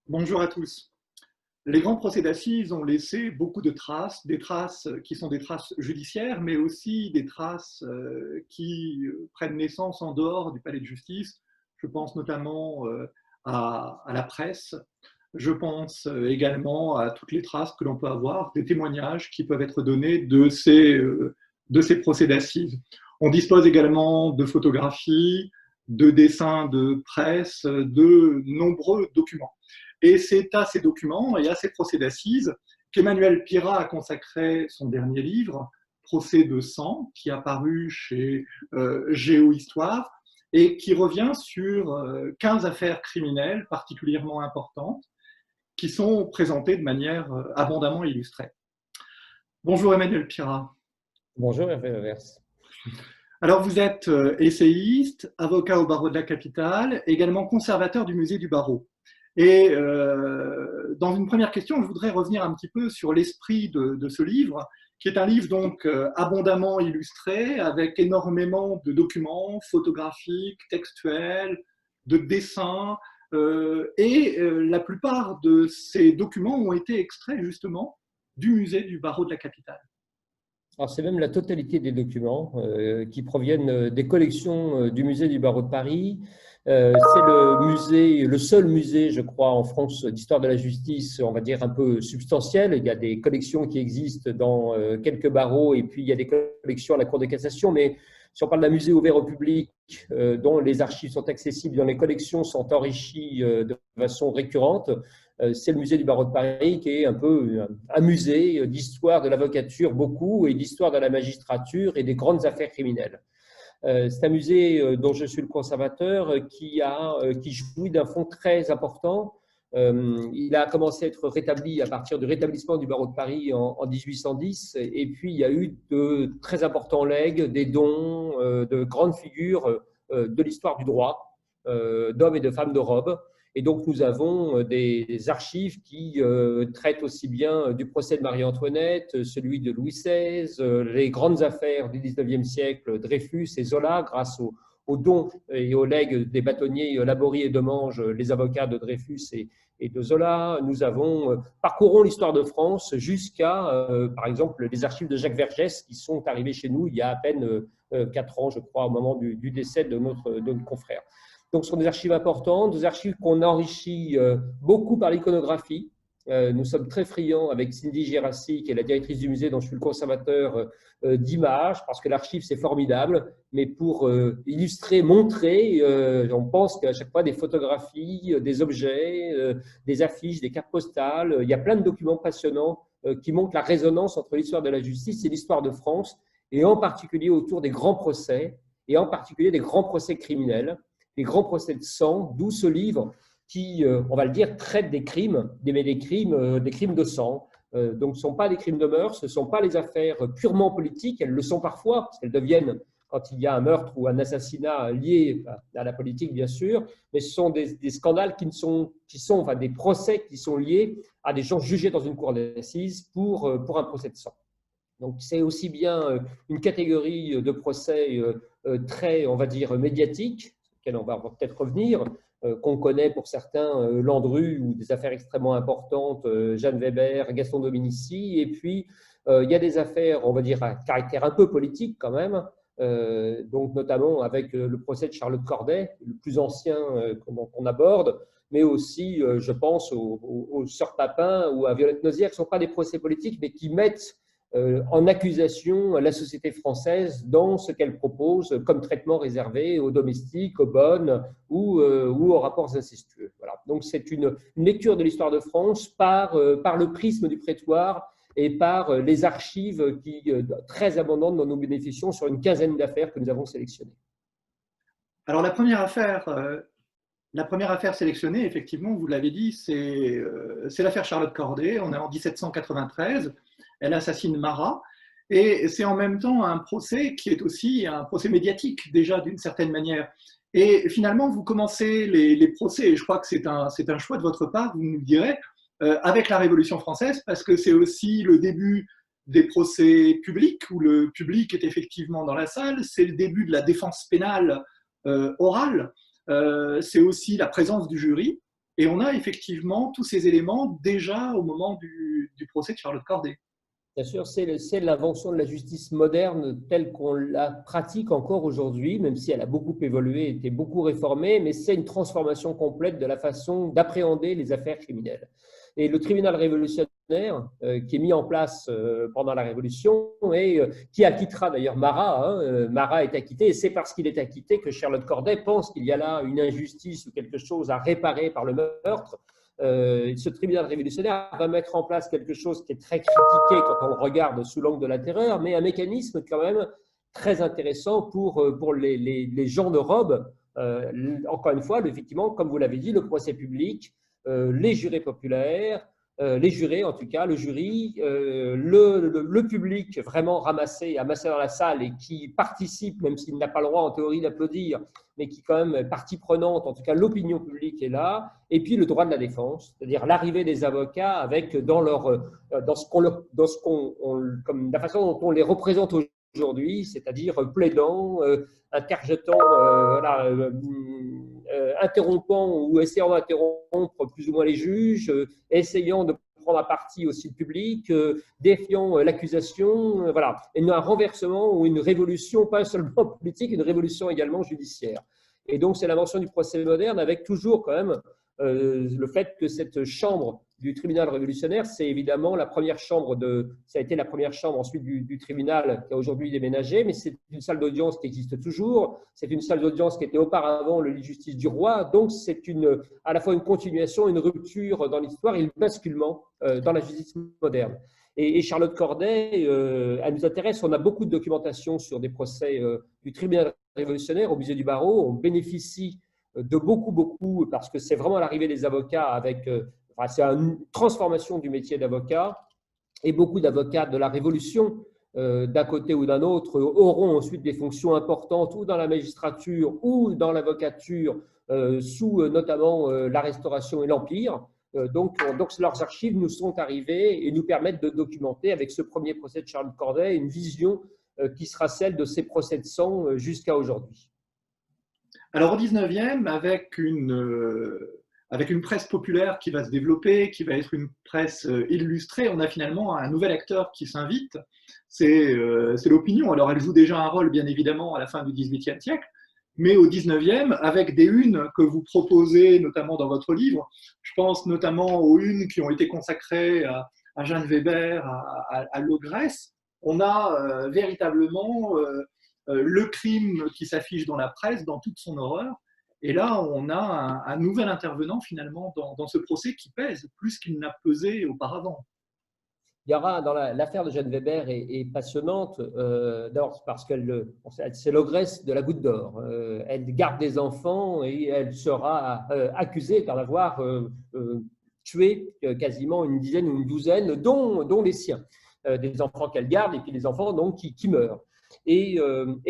Bonjour à tous. Les grands procès d'assises ont laissé beaucoup de traces, des traces qui sont des traces judiciaires, mais aussi des traces qui prennent naissance en dehors du palais de justice. Je pense notamment à la presse. Je pense également à toutes les traces que l'on peut avoir, des témoignages qui peuvent être donnés de ces procès d'assises. On dispose également de photographies, de dessins de presse, de nombreux documents. Et c'est à ces documents et à ces procès d'assises qu'Emmanuel Pira a consacré son dernier livre, Procès de sang, qui a paru chez Géohistoire et qui revient sur 15 affaires criminelles particulièrement importantes qui sont présentées de manière abondamment illustrée. Bonjour Emmanuel Pira. Bonjour Hervé Levers. Alors vous êtes essayiste, avocat au barreau de la capitale, également conservateur du musée du barreau. Et dans une première question, je voudrais revenir un petit peu sur l'esprit de ce livre, qui est un livre donc abondamment illustré, avec énormément de documents photographiques, textuels, de dessins, la plupart de ces documents ont été extraits justement du musée du barreau de la capitale. Alors c'est même la totalité des documents qui proviennent des collections du musée du barreau de Paris. C'est le seul musée, je crois, en France d'histoire de la justice, on va dire un peu substantiel. Il y a des collections qui existent dans quelques barreaux et puis il y a des collections à la Cour de cassation. Mais si on parle d'un musée ouvert au public, dont les archives sont accessibles, dont les collections sont enrichies de façon récurrente, c'est le musée du barreau de Paris qui est un peu un musée d'histoire de l'avocature beaucoup et d'histoire de la magistrature et des grandes affaires criminelles. C'est un musée dont je suis le conservateur qui jouit d'un fonds très important. Il a commencé à être rétabli à partir du rétablissement du barreau de Paris en 1810 et puis il y a eu de très importants legs, des dons de grandes figures de l'histoire du droit, d'hommes et de femmes de robe. Et donc, nous avons des archives qui traitent aussi bien du procès de Marie-Antoinette, celui de Louis XVI, les grandes affaires du XIXe siècle, Dreyfus et Zola, grâce aux dons et aux legs des bâtonniers Laborie et Demange, les avocats de Dreyfus et de Zola. Nous parcourons l'histoire de France jusqu'à, par exemple, les archives de Jacques Vergès qui sont arrivées chez nous il y a à peine 4 ans, je crois, au moment du décès de notre confrère. Donc, ce sont des archives importantes, des archives qu'on enrichit beaucoup par l'iconographie. Nous sommes très friands avec Cindy Girassi, qui est la directrice du musée dont je suis le conservateur, d'images, parce que l'archive, c'est formidable. Mais pour illustrer, montrer, on pense qu'à chaque fois, des photographies, des objets, des affiches, des cartes postales, il y a plein de documents passionnants qui montrent la résonance entre l'histoire de la justice et l'histoire de France, et en particulier autour des grands procès, et en particulier des grands procès criminels. Les grands procès de sang, d'où ce livre qui, on va le dire, traite des crimes, des crimes de sang. Donc, ce ne sont pas des crimes de mœurs, ce ne sont pas les affaires purement politiques, elles le sont parfois, parce qu'elles deviennent, quand il y a un meurtre ou un assassinat lié à la politique, bien sûr, mais ce sont des scandales enfin, des procès qui sont liés à des gens jugés dans une cour d'assises pour un procès de sang. Donc, c'est aussi bien une catégorie de procès très, on va dire, médiatique, on va peut-être revenir, qu'on connaît pour certains, Landru ou des affaires extrêmement importantes, Jeanne Weber, Gaston Dominici, et puis il y a des affaires, on va dire, à caractère un peu politique quand même, donc notamment avec le procès de Charlotte Corday, le plus ancien qu'on aborde, mais aussi, je pense, aux Sœurs Papin ou à Violette Nozière, qui ne sont pas des procès politiques, mais qui mettent en accusation la société française dans ce qu'elle propose comme traitement réservé aux domestiques, aux bonnes ou aux rapports incestueux. Voilà. Donc c'est une lecture de l'histoire de France par le prisme du prétoire et par les archives très abondantes dont nous bénéficions sur une quinzaine d'affaires que nous avons sélectionnées. Alors la première affaire sélectionnée, effectivement, vous l'avez dit, c'est l'affaire Charlotte Corday. On est en 1793. Elle assassine Marat. Et c'est en même temps un procès qui est aussi un procès médiatique, déjà d'une certaine manière. Et finalement, vous commencez les procès, et je crois que c'est un choix de votre part, vous nous le direz, avec la Révolution française, parce que c'est aussi le début des procès publics, où le public est effectivement dans la salle. C'est le début de la défense pénale orale. C'est aussi la présence du jury. Et on a effectivement tous ces éléments déjà au moment du procès de Charlotte Corday. Bien sûr, c'est l'invention de la justice moderne telle qu'on la pratique encore aujourd'hui, même si elle a beaucoup évolué, été beaucoup réformée, mais c'est une transformation complète de la façon d'appréhender les affaires criminelles. Et le tribunal révolutionnaire, qui est mis en place pendant la Révolution et qui acquittera d'ailleurs Marat, hein, Marat est acquitté, et c'est parce qu'il est acquitté que Charlotte Corday pense qu'il y a là une injustice ou quelque chose à réparer par le meurtre. Ce tribunal révolutionnaire va mettre en place quelque chose qui est très critiqué quand on le regarde sous l'angle de la terreur, mais un mécanisme quand même très intéressant pour les gens de robe. Encore une fois, effectivement, comme vous l'avez dit, le procès public, les jurés populaires, les jurés en tout cas, le jury, le public vraiment amassé dans la salle et qui participe, même s'il n'a pas le droit en théorie d'applaudir, mais qui quand même est partie prenante, en tout cas l'opinion publique est là, et puis le droit de la défense, c'est-à-dire l'arrivée des avocats avec dans la façon dont on les représente aujourd'hui, c'est-à-dire plaidant, interjetant, interrompant ou essayant d'interrompre plus ou moins les juges, essayant de prendre à partie aussi le public, défiant l'accusation, voilà. Et un renversement ou une révolution, pas seulement politique, une révolution également judiciaire. Et donc, c'est l'invention du procès moderne avec toujours quand même le fait que cette chambre du tribunal révolutionnaire, c'est évidemment la première chambre ça a été la première chambre ensuite du tribunal qui a aujourd'hui déménagé, mais c'est une salle d'audience qui existe toujours. C'est une salle d'audience qui était auparavant le lit de justice du roi. Donc, c'est à la fois une continuation, une rupture dans l'histoire et le basculement dans la justice moderne. Et Charlotte Corday, elle nous intéresse. On a beaucoup de documentation sur des procès du tribunal révolutionnaire au musée du barreau. On bénéficie de beaucoup, parce que c'est vraiment l'arrivée des avocats avec, c'est une transformation du métier d'avocat, et beaucoup d'avocats de la Révolution, d'un côté ou d'un autre, auront ensuite des fonctions importantes ou dans la magistrature ou dans l'avocature, sous notamment la Restauration et l'Empire. Donc, leurs archives nous sont arrivées et nous permettent de documenter, avec ce premier procès de Charlotte Corday, une vision qui sera celle de ces procès de sang jusqu'à aujourd'hui. Alors au 19e, avec une presse populaire qui va se développer, qui va être une presse illustrée, on a finalement un nouvel acteur qui s'invite, c'est l'opinion. Alors elle joue déjà un rôle bien évidemment à la fin du XVIIIe siècle, mais au 19e, avec des unes que vous proposez notamment dans votre livre, je pense notamment aux unes qui ont été consacrées à Jeanne Weber, à Logresse, on a véritablement le crime qui s'affiche dans la presse, dans toute son horreur. Et là, on a un nouvel intervenant finalement dans ce procès qui pèse plus qu'il n'a pesé auparavant. Il y aura dans l'affaire de Jeanne Weber est passionnante, d'abord parce qu'elle c'est l'ogresse de la Goutte d'Or. Elle garde des enfants et elle sera accusée d'en avoir tué quasiment une dizaine ou une douzaine, dont les siens, des enfants qu'elle garde et puis les enfants donc, qui meurent. Et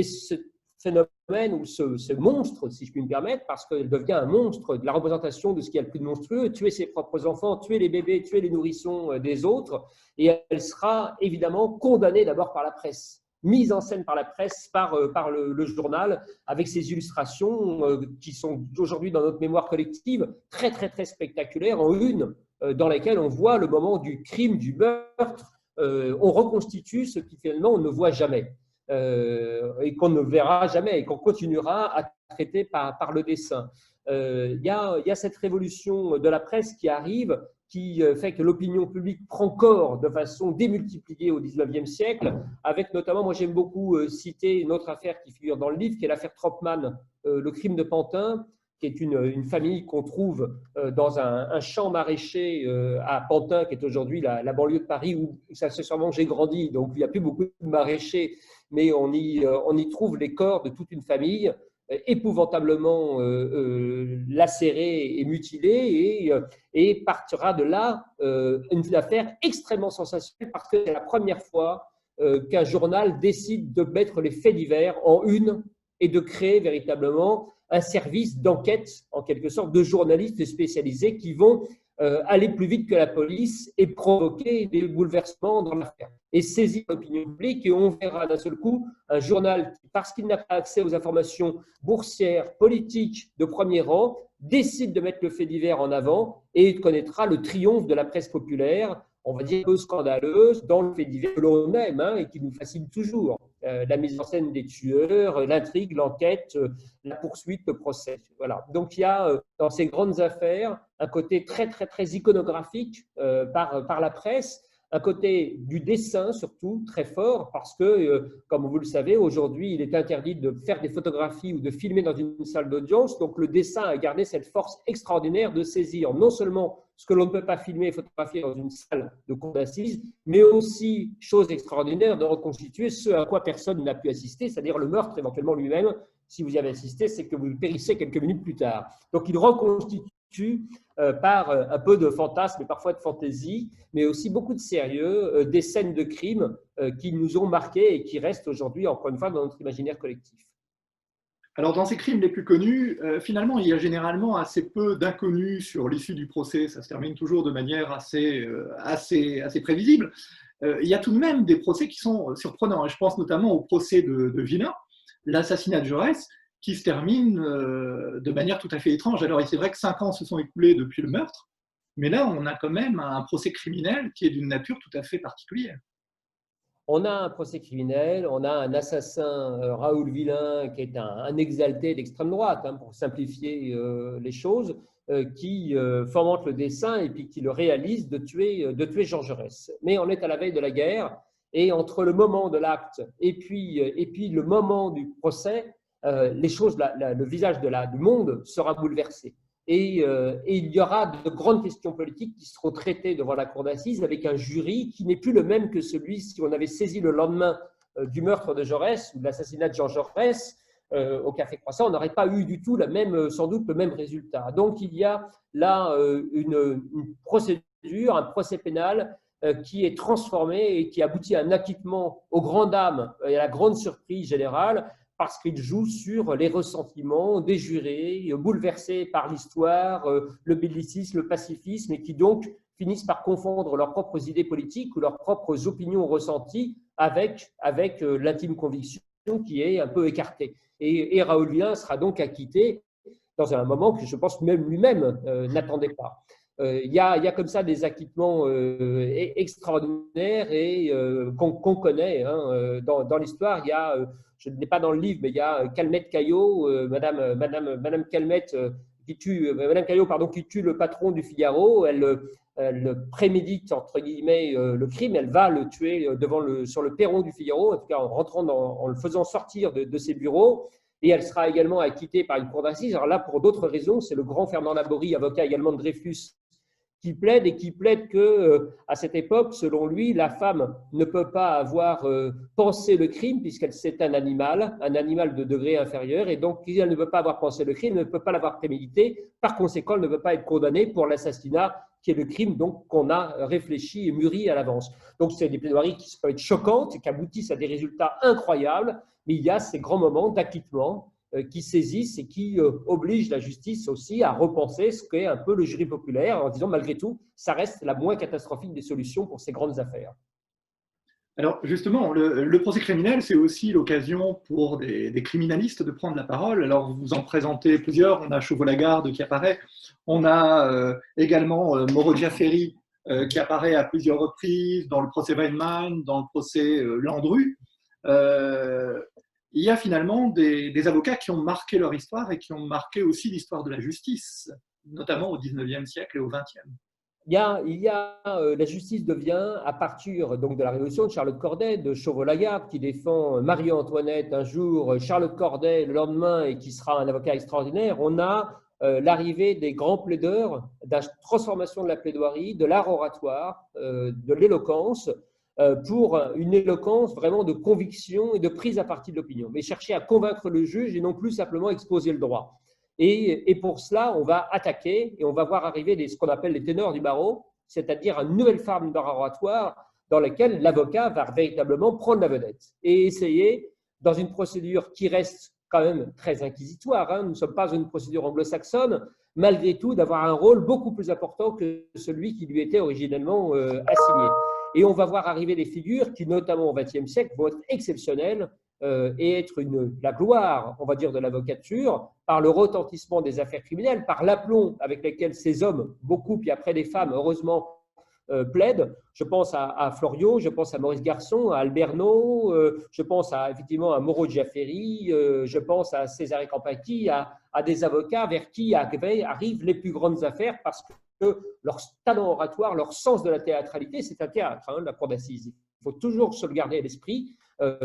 ce phénomène ou ce monstre, si je puis me permettre, parce qu'elle devient un monstre de la représentation de ce qu'il y a le plus de monstrueux, tuer ses propres enfants, tuer les bébés, tuer les nourrissons des autres, et elle sera évidemment condamnée d'abord par la presse, mise en scène par la presse, par le journal, avec ses illustrations qui sont aujourd'hui dans notre mémoire collective très spectaculaires, en une, dans laquelle on voit le moment du crime, du meurtre. On reconstitue ce qui finalement on ne voit jamais. Et qu'on ne verra jamais et qu'on continuera à traiter par le dessin. Il y a cette révolution de la presse qui arrive, qui fait que l'opinion publique prend corps de façon démultipliée au XIXe siècle, avec notamment, moi j'aime beaucoup citer une autre affaire qui figure dans le livre, qui est l'affaire Tropman, le crime de Pantin, qui est une famille qu'on trouve dans un champ maraîcher à Pantin, qui est aujourd'hui la banlieue de Paris, où accessoirement j'ai grandi, donc il n'y a plus beaucoup de maraîchers, mais on y trouve les corps de toute une famille épouvantablement lacérés et mutilés, et partira de là une affaire extrêmement sensationnelle, parce que c'est la première fois qu'un journal décide de mettre les faits divers en une et de créer véritablement un service d'enquête, en quelque sorte, de journalistes spécialisés qui vont aller plus vite que la police et provoquer des bouleversements dans l'affaire. et saisir l'opinion publique. Et on verra d'un seul coup un journal qui, parce qu'il n'a pas accès aux informations boursières, politiques de premier rang, décide de mettre le fait divers en avant et connaîtra le triomphe de la presse populaire, on va dire un peu scandaleuse, dans le fait divers que l'on aime et qui nous fascine toujours. La mise en scène des tueurs, l'intrigue, l'enquête, la poursuite, le procès. Voilà. Donc il y a dans ces grandes affaires un côté très, très, très iconographique par la presse, un côté du dessin surtout très fort parce que, comme vous le savez, aujourd'hui, il est interdit de faire des photographies ou de filmer dans une salle d'audience. Donc, le dessin a gardé cette force extraordinaire de saisir non seulement ce que l'on ne peut pas filmer et photographier dans une salle de cour d'assises, mais aussi, chose extraordinaire, de reconstituer ce à quoi personne n'a pu assister, c'est-à-dire le meurtre éventuellement lui-même. Si vous y avez assisté, c'est que vous périssez quelques minutes plus tard. Donc, il reconstitue par un peu de fantasme et parfois de fantaisie, mais aussi beaucoup de sérieux, des scènes de crimes qui nous ont marqués et qui restent aujourd'hui, encore une fois, dans notre imaginaire collectif. Alors, dans ces crimes les plus connus, finalement, il y a généralement assez peu d'inconnus sur l'issue du procès. Ça se termine toujours de manière assez prévisible. Il y a tout de même des procès qui sont surprenants. Je pense notamment au procès de Villain, l'assassinat de Jaurès, qui se termine de manière tout à fait étrange. Alors, c'est vrai que 5 ans se sont écoulés depuis le meurtre, mais là, on a quand même un procès criminel qui est d'une nature tout à fait particulière. On a un procès criminel, on a un assassin, Raoul Villain, qui est un exalté d'extrême droite, pour simplifier les choses, qui fomente le dessein et puis qui le réalise de tuer Jean Jaurès. Mais on est à la veille de la guerre, et entre le moment de l'acte et puis le moment du procès, les choses, le visage du monde sera bouleversé. Et il y aura de grandes questions politiques qui seront traitées devant la cour d'assises avec un jury qui n'est plus le même que celui si on avait saisi le lendemain du meurtre de Jaurès ou de l'assassinat de Jean Jaurès au Café Croissant, on n'aurait pas eu du tout sans doute le même résultat. Donc il y a là une procédure, un procès pénal qui est transformé et qui aboutit à un acquittement aux grandes dames et à la grande surprise générale, parce qu'il joue sur les ressentiments des jurés, bouleversés par l'histoire, le bellicisme, le pacifisme, et qui donc finissent par confondre leurs propres idées politiques ou leurs propres opinions ressenties avec l'intime conviction qui est un peu écartée. Et Raoul Villain sera donc acquitté dans un moment que je pense même lui-même n'attendait pas. Il y a comme ça des acquittements extraordinaires et qu'on connaît dans l'histoire. Il y a, je ne l'ai pas dans le livre, mais il y a Calmette Caillot, Madame Calmette qui tue le patron du Figaro. Elle prémédite entre guillemets le crime. Elle va le tuer sur le perron du Figaro, en tout cas en le faisant sortir de ses bureaux. Et elle sera également acquittée par une cour d'assises. Alors là, pour d'autres raisons, c'est le grand Fernand Laborie, avocat également de Dreyfus, qui plaide que, à cette époque, selon lui, la femme ne peut pas avoir pensé le crime puisqu'elle c'est un animal de degré inférieur, et donc elle ne peut pas avoir pensé le crime, elle ne peut pas l'avoir prémédité. Par conséquent, elle ne peut pas être condamnée pour l'assassinat, qui est le crime donc qu'on a réfléchi et mûri à l'avance. Donc, c'est des plaidoiries qui peuvent être choquantes et qui aboutissent à des résultats incroyables, mais il y a ces grands moments d'acquittement qui saisissent et qui obligent la justice aussi à repenser ce qu'est un peu le jury populaire en disant malgré tout, ça reste la moins catastrophique des solutions pour ces grandes affaires. Alors justement, le procès criminel, c'est aussi l'occasion pour des criminalistes de prendre la parole. Alors vous en présentez plusieurs, on a Chauveau-Lagarde qui apparaît, on a également Moreau Jaffery qui apparaît à plusieurs reprises dans le procès Weinmann, dans le procès Landru. Il y a finalement des avocats qui ont marqué leur histoire et qui ont marqué aussi l'histoire de la justice, notamment au XIXe siècle et au XXe. La justice devient, à partir donc de la Révolution de Charlotte Corday, de Chauveau-Lagarde, qui défend Marie-Antoinette un jour, Charlotte Corday le lendemain, et qui sera un avocat extraordinaire, on a l'arrivée des grands plaideurs, de la transformation de la plaidoirie, de l'art oratoire, de l'éloquence, pour une éloquence vraiment de conviction et de prise à partie de l'opinion, mais chercher à convaincre le juge et non plus simplement exposer le droit. Et pour cela, on va attaquer et on va voir arriver ce qu'on appelle les ténors du barreau, c'est-à-dire une nouvelle forme d'art oratoire dans laquelle l'avocat va véritablement prendre la vedette et essayer, dans une procédure qui reste quand même très inquisitoire, nous ne sommes pas une procédure anglo-saxonne, malgré tout d'avoir un rôle beaucoup plus important que celui qui lui était originellement assigné. Et on va voir arriver des figures qui, notamment au XXe siècle, vont être exceptionnelles et être la gloire, on va dire, de l'avocature, par le retentissement des affaires criminelles, par l'aplomb avec lequel ces hommes, beaucoup, puis après des femmes, heureusement, plaident. Je pense à Florio, je pense à Maurice Garçon, à Alberno, je pense effectivement à Moreau Giaferi, je pense à César Campati, à des avocats vers qui arrivent les plus grandes affaires parce que leur talent oratoire, leur sens de la théâtralité, c'est un théâtre, hein, la cour d'assises. Il faut toujours se le garder à l'esprit,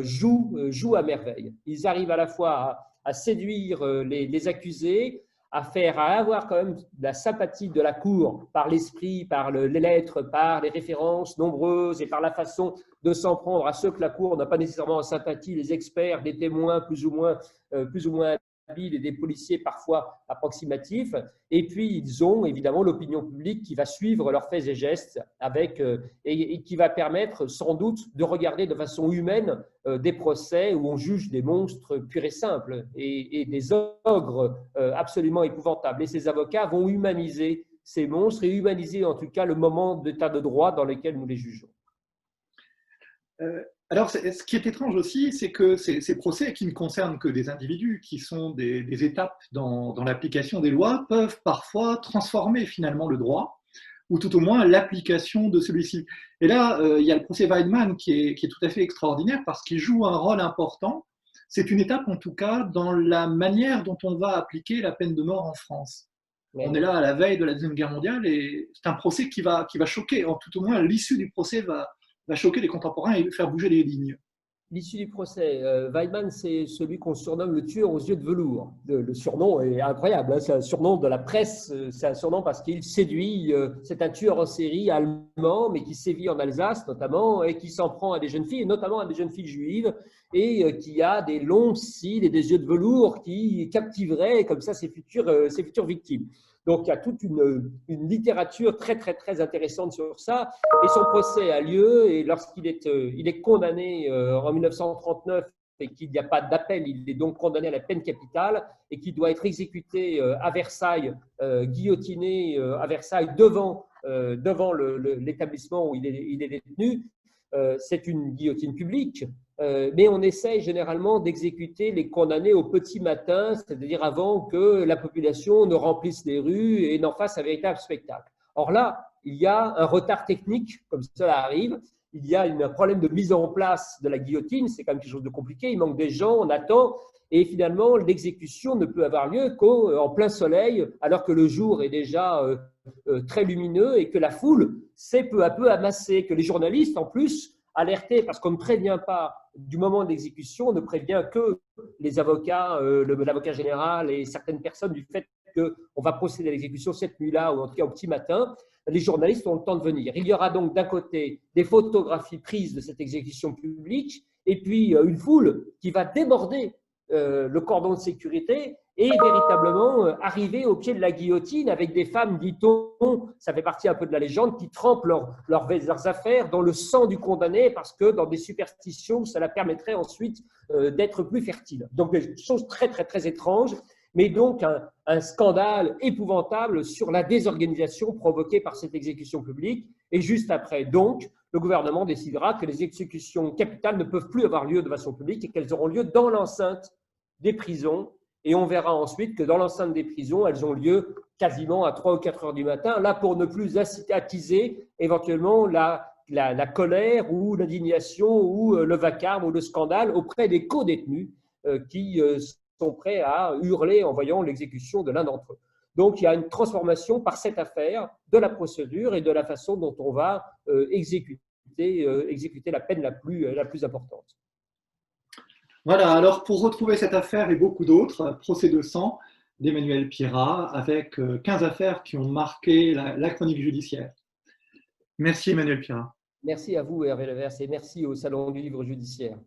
joue à merveille. Ils arrivent à la fois à séduire les accusés, à avoir quand même la sympathie de la cour par l'esprit, par les lettres, par les références nombreuses et par la façon de s'en prendre à ceux que la cour n'a pas nécessairement en sympathie, les experts, des témoins plus ou moins habiles et des policiers parfois approximatifs. Et puis, ils ont évidemment l'opinion publique qui va suivre leurs faits et gestes et qui va permettre sans doute de regarder de façon humaine des procès où on juge des monstres purs et simples et des ogres absolument épouvantables. Et ces avocats vont humaniser ces monstres et humaniser en tout cas le moment d'état de droit dans lequel nous les jugeons. Alors, ce qui est étrange aussi, c'est que ces procès qui ne concernent que des individus, qui sont des étapes dans l'application des lois, peuvent parfois transformer finalement le droit, ou tout au moins l'application de celui-ci. Et là, il y a le procès Weidmann qui est tout à fait extraordinaire parce qu'il joue un rôle important. C'est une étape en tout cas dans la manière dont on va appliquer la peine de mort en France. Oui. On est là à la veille de la Deuxième Guerre mondiale et c'est un procès qui va choquer, tout au moins l'issue du procès va choquer les contemporains et faire bouger les lignes. L'issue du procès, Weidmann, c'est celui qu'on surnomme le tueur aux yeux de velours. Le surnom est incroyable, hein, c'est un surnom de la presse, c'est un surnom parce qu'il séduit, c'est un tueur en série allemand, mais qui sévit en Alsace notamment, et qui s'en prend à des jeunes filles, notamment à des jeunes filles juives, et qui a des longs cils et des yeux de velours qui captiveraient comme ça ses futures victimes. Donc, il y a toute une littérature très, très, très intéressante sur ça. Et son procès a lieu, et lorsqu'il est condamné en 1939 et qu'il n'y a pas d'appel, il est donc condamné à la peine capitale et qu'il doit être exécuté à Versailles, guillotiné à Versailles devant l'établissement où il est détenu. C'est une guillotine publique, mais on essaye généralement d'exécuter les condamnés au petit matin, c'est-à-dire avant que la population ne remplisse les rues et n'en fasse un véritable spectacle. Or là, il y a un retard technique, comme cela arrive, il y a un problème de mise en place de la guillotine, c'est quand même quelque chose de compliqué, il manque des gens, on attend, et finalement l'exécution ne peut avoir lieu qu'en plein soleil, alors que le jour est déjà très lumineux et que la foule s'est peu à peu amassée, que les journalistes en plus, alertés parce qu'on ne prévient pas du moment de l'exécution, on ne prévient que les avocats, l'avocat général et certaines personnes du fait qu'on va procéder à l'exécution cette nuit-là ou en tout cas au petit matin, les journalistes ont le temps de venir. Il y aura donc d'un côté des photographies prises de cette exécution publique et puis une foule qui va déborder le cordon de sécurité et véritablement arriver au pied de la guillotine avec des femmes, dit-on, ça fait partie un peu de la légende, qui trempent leurs affaires dans le sang du condamné parce que dans des superstitions, cela permettrait ensuite d'être plus fertile. Donc des choses très, très, très étranges, mais donc un scandale épouvantable sur la désorganisation provoquée par cette exécution publique. Et juste après, donc, le gouvernement décidera que les exécutions capitales ne peuvent plus avoir lieu de façon publique et qu'elles auront lieu dans l'enceinte des prisons. Et on verra ensuite que dans l'enceinte des prisons, elles ont lieu quasiment à 3 ou 4 heures du matin, là pour ne plus attiser éventuellement la colère ou l'indignation ou le vacarme ou le scandale auprès des co-détenus qui sont prêts à hurler en voyant l'exécution de l'un d'entre eux. Donc il y a une transformation par cette affaire de la procédure et de la façon dont on va exécuter la peine la plus importante. Voilà, alors pour retrouver cette affaire et beaucoup d'autres, Procès de sang d'Emmanuel Pirat, avec 15 affaires qui ont marqué la chronique judiciaire. Merci Emmanuel Pirat. Merci à vous Hervé Levers et merci au Salon du Livre Judiciaire.